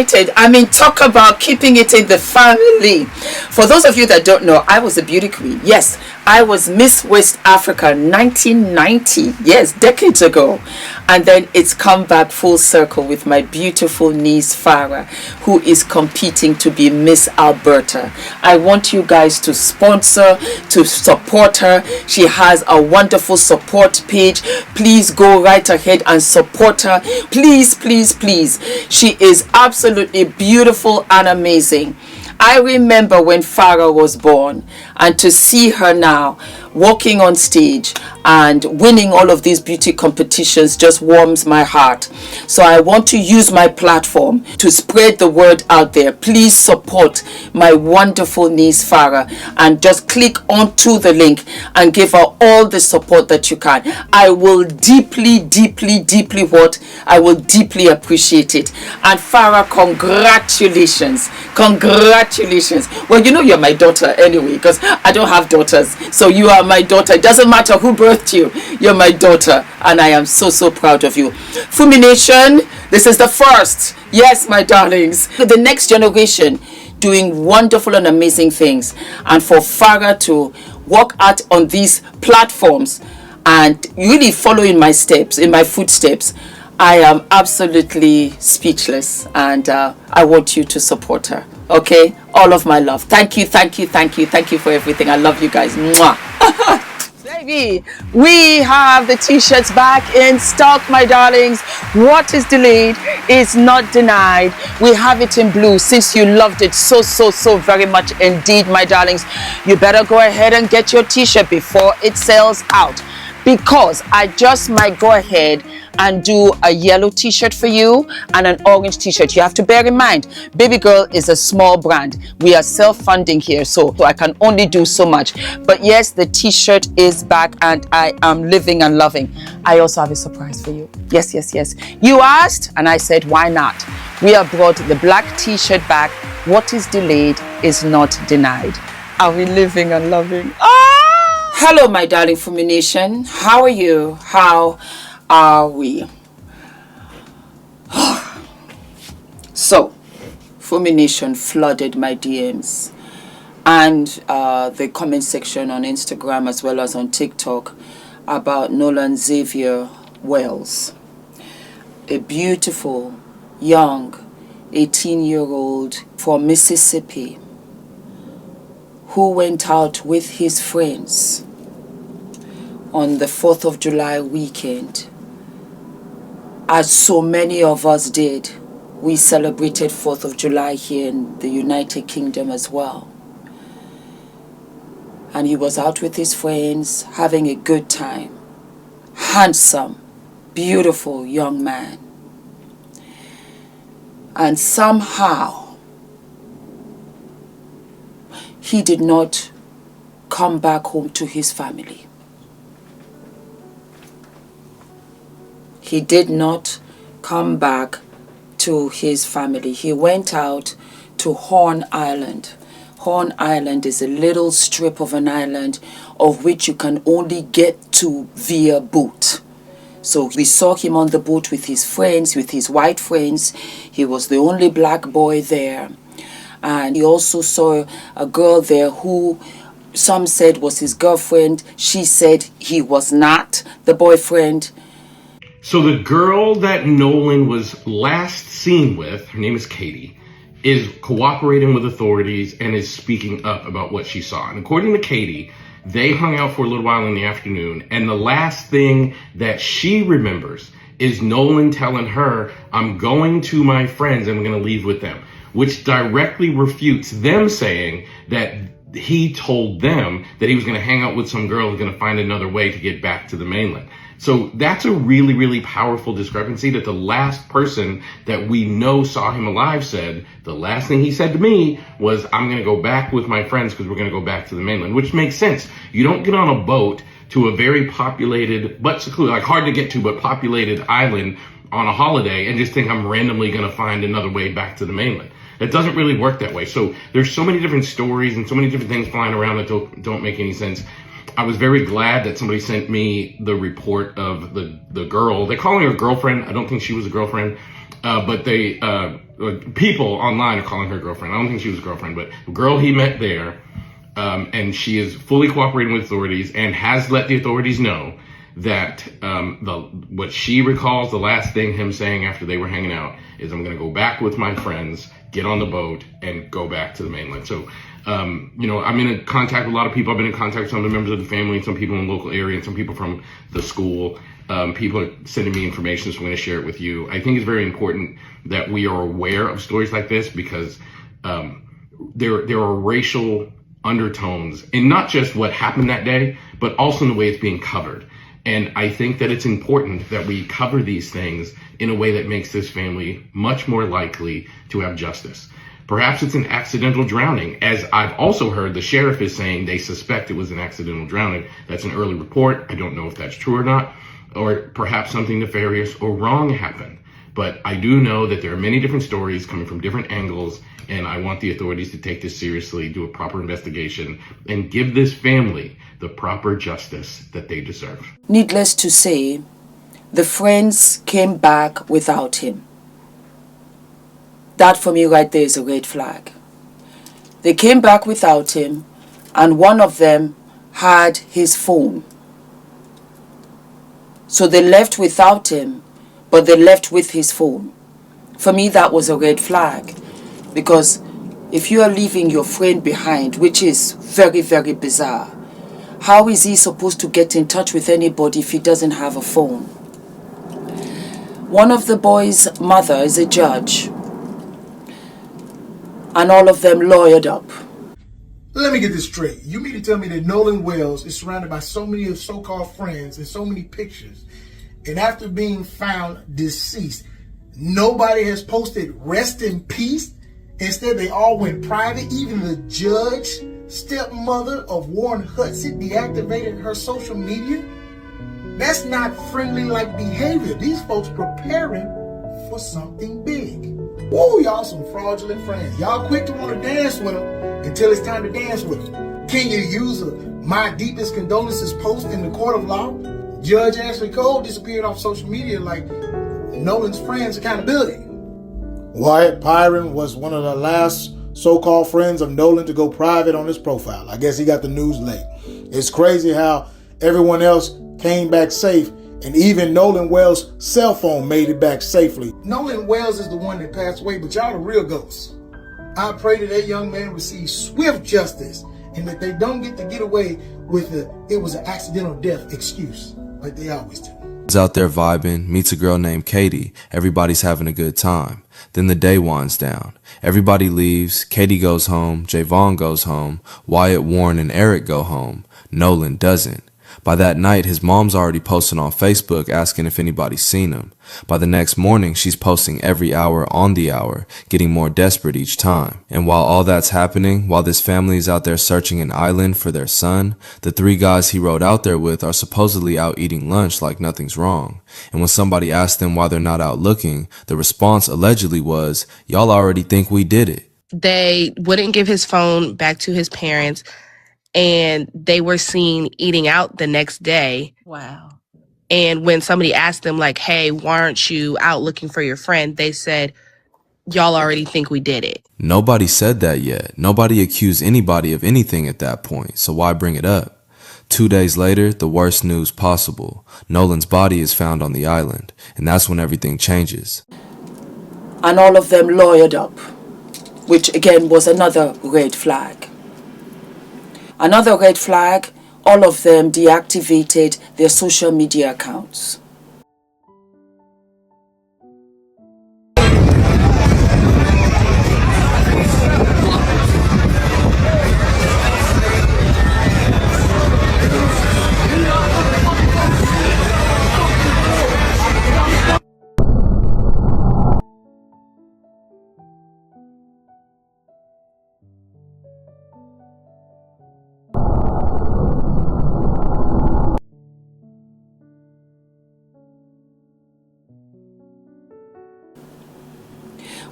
excited. I mean, talk about keeping it in the family. For those of you that don't know, I was a beauty queen. Yes, I was Miss West Africa 1990. Yes, decades ago. And then it's come back full circle with my beautiful niece Farah, who is competing to be Miss Alberta. I want you guys to sponsor, to support her. She has a wonderful support page. Please go right ahead and support her. Please, please, please. She is absolutely beautiful and amazing. I remember when Farah was born, and to see her now walking on stage and winning all of these beauty competitions just warms my heart. So I want to use my platform to spread the word out there. Please support my wonderful niece Farah and just click onto the link and give her all the support that you can. I will deeply I will deeply appreciate it. And Farah, congratulations. Congratulations. Well, you know you're my daughter anyway, because I don't have daughters. So you are my daughter. It doesn't matter who birthed you. You're my daughter. And I am so proud of you. Fumi Nation, this is the first. Yes, my darlings. The next generation doing wonderful and amazing things. And for Farah to walk out on these platforms and really follow in my steps, in my footsteps, I am absolutely speechless. And I want you to support her. Okay, all of my love. Thank you for everything. I love you guys. Mwah. Baby, we have the t-shirts back in stock, my darlings. What is delayed is not denied. We have it in blue. Since you loved it so very much indeed, my darlings, you better go ahead and get your t-shirt before it sells out, because I just might go ahead and do a yellow t-shirt for you and an orange t-shirt. You have to bear in mind, Baby Girl is a small brand. We are self-funding here, so I can only do so much. But yes, the t-shirt is back and I am living and loving. I also have a surprise for you. Yes. You asked and I said, why not? We have brought the black t-shirt back. What is delayed is not denied. Are we living and loving? Ah! Hello, my darling Fumi Nation. How are you? How are we? So, Fumi Nation flooded my DMs and the comment section on Instagram as well as on TikTok about Nolan Wells, a beautiful young 18-year-old from Mississippi who went out with his friends on the 4th of July weekend. As so many of us did, we celebrated 4th of July here in the United Kingdom as well. And he was out with his friends, having a good time. Handsome, beautiful young man. And somehow, he did not come back home to his family. He did not come back to his family. He went out to Horn Island. Horn Island is a little strip of an island of which you can only get to via boat. So we saw him on the boat with his friends, with his white friends. He was the only black boy there. And he also saw a girl there who some said was his girlfriend. She said he was not the boyfriend. So the girl that Nolan was last seen with, her name is Katie, is cooperating with authorities and is speaking up about what she saw. And according to Katie, they hung out for a little while in the afternoon. And the last thing that she remembers is Nolan telling her, I'm going to my friends and I'm going to leave with them, which directly refutes them saying that he told them that he was going to hang out with some girl and going to find another way to get back to the mainland. So that's a really powerful discrepancy, that the last person that we know saw him alive said, the last thing he said to me was, I'm going to go back with my friends because we're going to go back to the mainland, which makes sense. You don't get on a boat to a very populated, but secluded, like hard to get to, but populated island on a holiday and just think I'm randomly going to find another way back to the mainland. It doesn't really work that way. So there's so many different stories and so many different things flying around that don't make any sense. I was very glad that somebody sent me the report of the girl. They're calling her girlfriend. I don't think she was a girlfriend, but they people online are calling her girlfriend. I don't think she was a girlfriend, but the girl he met there, and she is fully cooperating with authorities and has let the authorities know that what she recalls the last thing him saying after they were hanging out is, I'm going to go back with my friends, get on the boat, and go back to the mainland. So, I'm in contact with a lot of people. I've been in contact with some of the members of the family, some people in the local area, and some people from the school. People are sending me information, so I'm going to share it with you. I think it's very important that we are aware of stories like this because there are racial undertones in not just what happened that day, but also in the way it's being covered. And I think that it's important that we cover these things in a way that makes this family much more likely to have justice. Perhaps it's an accidental drowning, as I've also heard the sheriff is saying they suspect it was an accidental drowning. That's an early report. I don't know if that's true or not, or perhaps something nefarious or wrong happened. But I do know that there are many different stories coming from different angles, and I want the authorities to take this seriously, do a proper investigation, and give this family the proper justice that they deserve. Needless to say, the friends came back without him. That for me right there is a red flag. They came back without him, and one of them had his phone. So they left without him, but they left with his phone. For me, that was a red flag. Because if you are leaving your friend behind, which is very, very bizarre, how is he supposed to get in touch with anybody if he doesn't have a phone? One of the boys' mother is a judge, and all of them lawyered up. Let me get this straight. You mean to tell me that Nolan Wells is surrounded by so many of so-called friends and so many pictures, and after being found deceased, nobody has posted rest in peace? Instead, they all went private. Even the judge, stepmother of Warren Hudson, deactivated her social media. That's not friendly-like behavior. These folks preparing for something big. Woo, y'all some fraudulent friends. Y'all quick to want to dance with them until it's time to dance with them. Can you use a my deepest condolences post in the court of law? Judge Ashley Cole disappeared off social media like Nolan's friends' accountability. Wyatt Pyron was one of the last so-called friends of Nolan to go private on his profile. I guess he got the news late. It's crazy how everyone else came back safe, and even Nolan Wells' cell phone made it back safely. Nolan Wells is the one that passed away, but y'all the real ghosts. I pray that that young man receives swift justice and that they don't get away with it was an accidental death excuse like they always do. Out there vibing, meets a girl named Katie. Everybody's having a good time. Then the day winds down. Everybody leaves. Katie goes home. Javon goes home. Wyatt, Warren, and Eric go home. Nolan doesn't. By that night, his mom's already posting on Facebook asking if anybody's seen him. By the next morning, she's posting every hour on the hour, getting more desperate each time. And while all that's happening, while this family is out there searching an island for their son, the 3 guys he rode out there with are supposedly out eating lunch like nothing's wrong. And when somebody asked them why they're not out looking, the response allegedly was, "Y'all already think we did it." They wouldn't give his phone back to his parents, and they were seen eating out the next day. Wow. And when somebody asked them, like, hey, why aren't you out looking for your friend? They said, y'all already think we did it. Nobody said that yet. Nobody accused anybody of anything at that point, so why bring it up? 2 days later, the worst news possible. Nolan's body is found on the island, and that's when everything changes. And all of them lawyered up, which again was another red flag. Another red flag, all of them deactivated their social media accounts.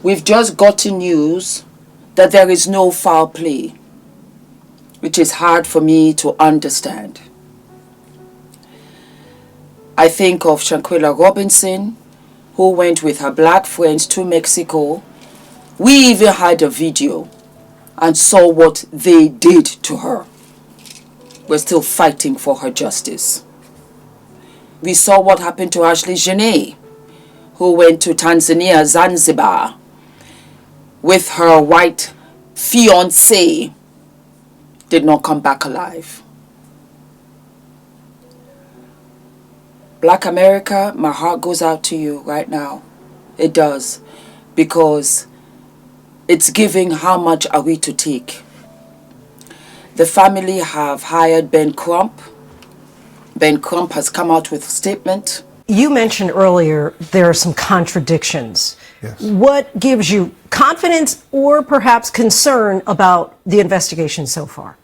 We've just gotten news that there is no foul play, which is hard for me to understand. I think of Shanquella Robinson, who went with her black friends to Mexico We even had a video and saw what they did to her. We're still fighting for her justice. We saw what happened to Ashley Janae, who went to Tanzania, Zanzibar, with her white fiancé, did not come back alive. Black America, my heart goes out to you right now. It does. Because it's giving how much are we to take. The family have hired Ben Crump. Ben Crump has come out with a statement. You mentioned earlier there are some contradictions. Yes. What gives you confidence or perhaps concern about the investigation so far?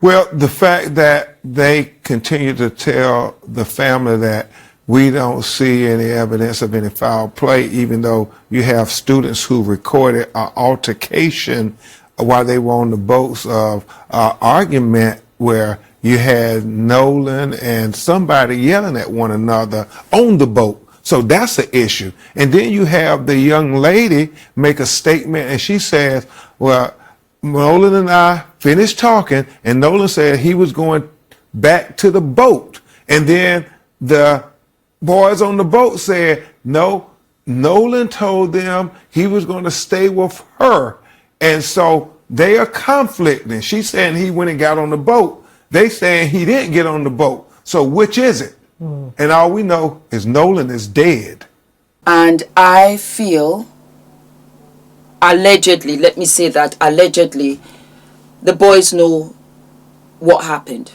Well, the fact that they continue to tell the family that we don't see any evidence of any foul play, even though you have students who recorded an altercation while they were on the boats of argument where you had Nolan and somebody yelling at one another on the boat. So that's an issue. And then you have the young lady make a statement and she says, well, Nolan and I finished talking and Nolan said he was going back to the boat. And then the boys on the boat said, no, Nolan told them he was going to stay with her. And so they are conflicting. She's saying he went and got on the boat. They saying he didn't get on the boat. So which is it? And all we know is Nolan is dead. And I feel, allegedly, let me say that, allegedly, the boys know what happened.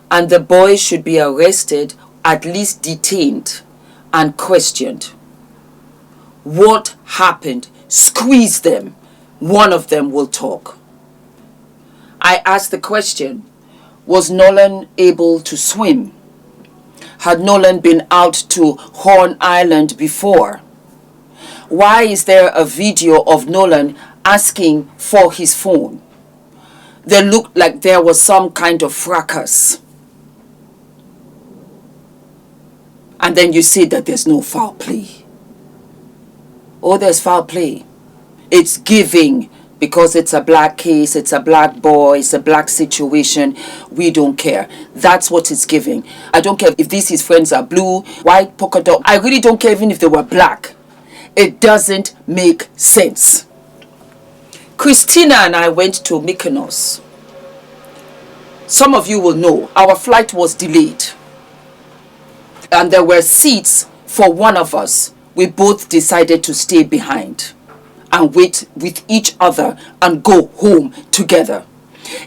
And the boys should be arrested, at least detained and questioned. What happened? Squeeze them. One of them will talk. I asked the question, was Nolan able to swim? Had Nolan been out to Horn Island before? Why is there a video of Nolan asking for his phone? There looked like there was some kind of fracas. And then you say that there's no foul play. Oh, there's foul play. It's giving because it's a black case, it's a black boy, it's a black situation. We don't care. That's what it's giving. I don't care if these his friends are blue, white, polka dot. I really don't care even if they were black. It doesn't make sense. Christina and I went to Mykonos. Some of you will know our flight was delayed. And there were seats for one of us. We both decided to stay behind and wait with each other and go home together.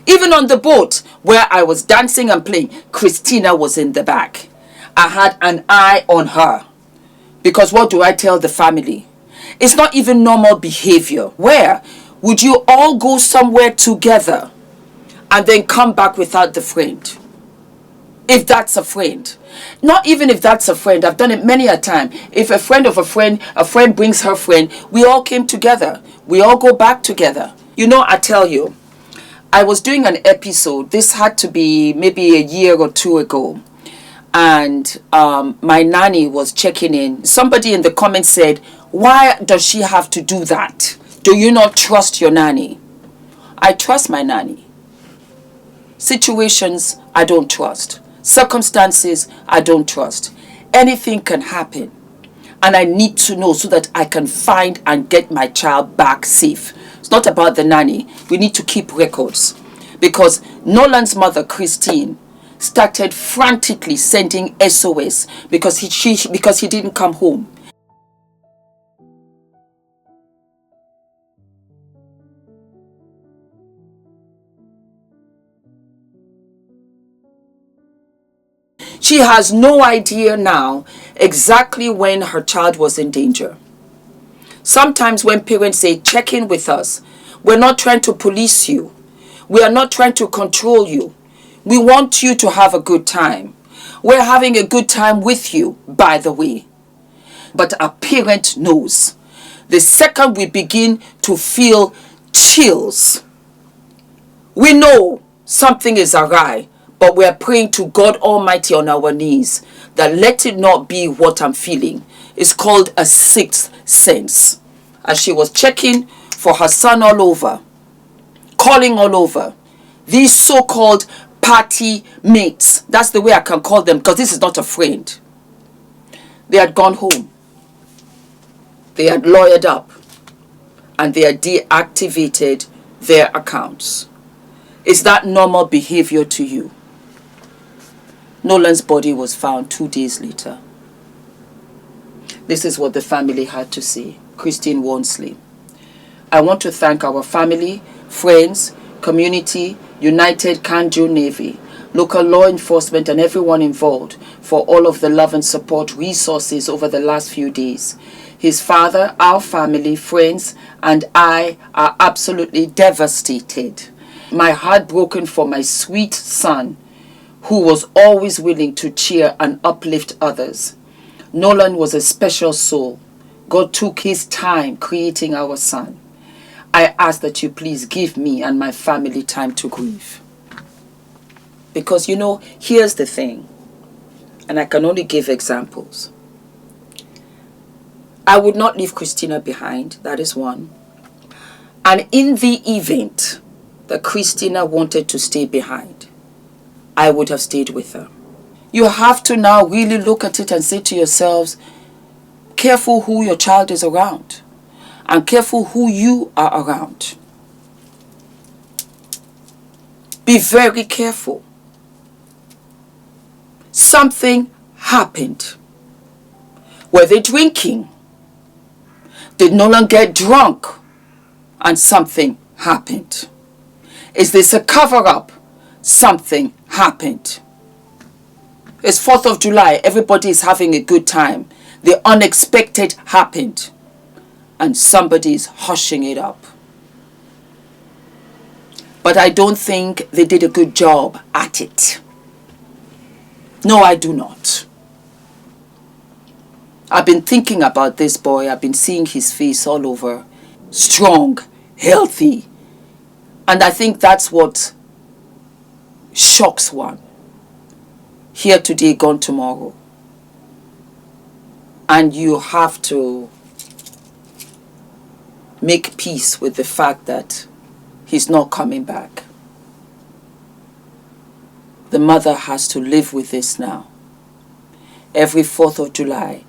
Even on the boat where I was dancing and playing, Christina was in the back. I had an eye on her. Because what do I tell the family? It's not even normal behavior. Where would you all go somewhere together and then come back without the friend? If that's a friend. Not even if that's a friend. I've done it many a time. If a friend of a friend brings her friend, we all came together. We all go back together. You know, I tell you, I was doing an episode. This had to be maybe a year or two ago. And my nanny was checking in. Somebody in the comments said, why does she have to do that? Do you not trust your nanny? I trust my nanny. Situations, I don't trust. Circumstances, I don't trust. Anything can happen. And I need to know so that I can find and get my child back safe. It's not about the nanny. We need to keep records. Because Nolan's mother, Christine, started frantically sending SOS because he didn't come home. She has no idea now exactly when her child was in danger. Sometimes when parents say, check in with us, we're not trying to police you. We are not trying to control you. We want you to have a good time. We're having a good time with you, by the way. But a parent knows. The second we begin to feel chills, we know something is awry. But we are praying to God Almighty on our knees that let it not be what I'm feeling. It's called a sixth sense. as she was checking for her son all over, calling all over, these so-called party mates, that's the way I can call them because this is not a friend, they had gone home. They had lawyered up and they had deactivated their accounts. Is that normal behavior to you? Nolan's body was found 2 days later. This is what the family had to say. Christine Wansley. I want to thank our family, friends, community, United Kanjo Navy, local law enforcement and everyone involved for all of the love and support resources over the last few days. His father, our family, friends, and I are absolutely devastated. My heart broken for my sweet son, who was always willing to cheer and uplift others. Nolan was a special soul. God took his time creating our son. I ask that you please give me and my family time to grieve. Because you know, here's the thing, and I can only give examples. I would not leave Christina behind, that is one. And in the event that Christina wanted to stay behind, I would have stayed with her. You have to now really look at it and say to yourselves, careful who your child is around and careful who you are around. Be very careful. Something happened. Were they drinking? Did Nolan get drunk and something happened? Is this a cover-up? Something happened. It's 4th of July. Everybody is having a good time. The unexpected happened. And somebody is hushing it up. But I don't think they did a good job at it. No, I do not. I've been thinking about this boy. I've been seeing his face all over. Strong, healthy. And I think that's what shocks one. Here today, gone tomorrow. And you have to make peace with the fact that he's not coming back. The mother has to live with this now. Every 4th of July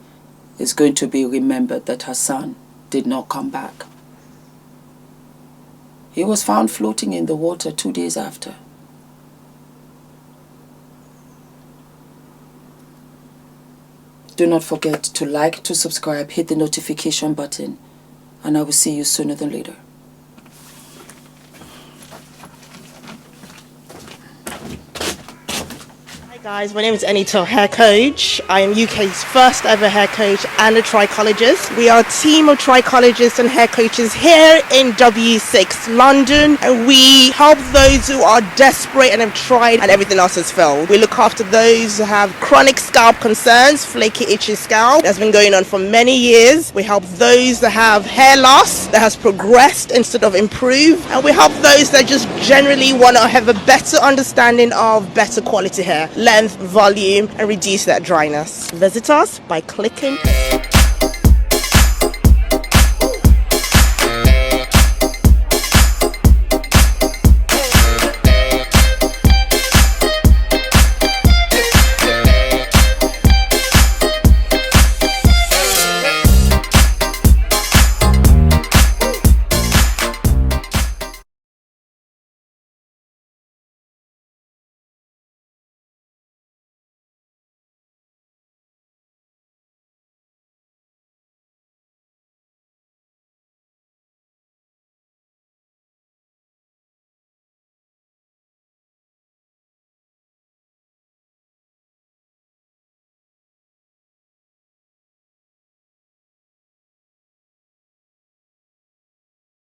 is going to be remembered that her son did not come back. He was found floating in the water 2 days after. Do not forget to like, to subscribe, hit the notification button, and I will see you sooner than later. Hi guys, my name is ENITAN, hair coach. I am UK's first ever hair coach and a trichologist. We are a team of trichologists and hair coaches here in W6 London, and we help those who are desperate and have tried and everything else has failed. We look after those who have chronic scalp concerns, flaky, itchy scalp that's been going on for many years. We help those that have hair loss that has progressed instead of improved, and we help those that just generally want to have a better understanding of better quality hair, length, volume, and reduce that dryness. Visit us by clicking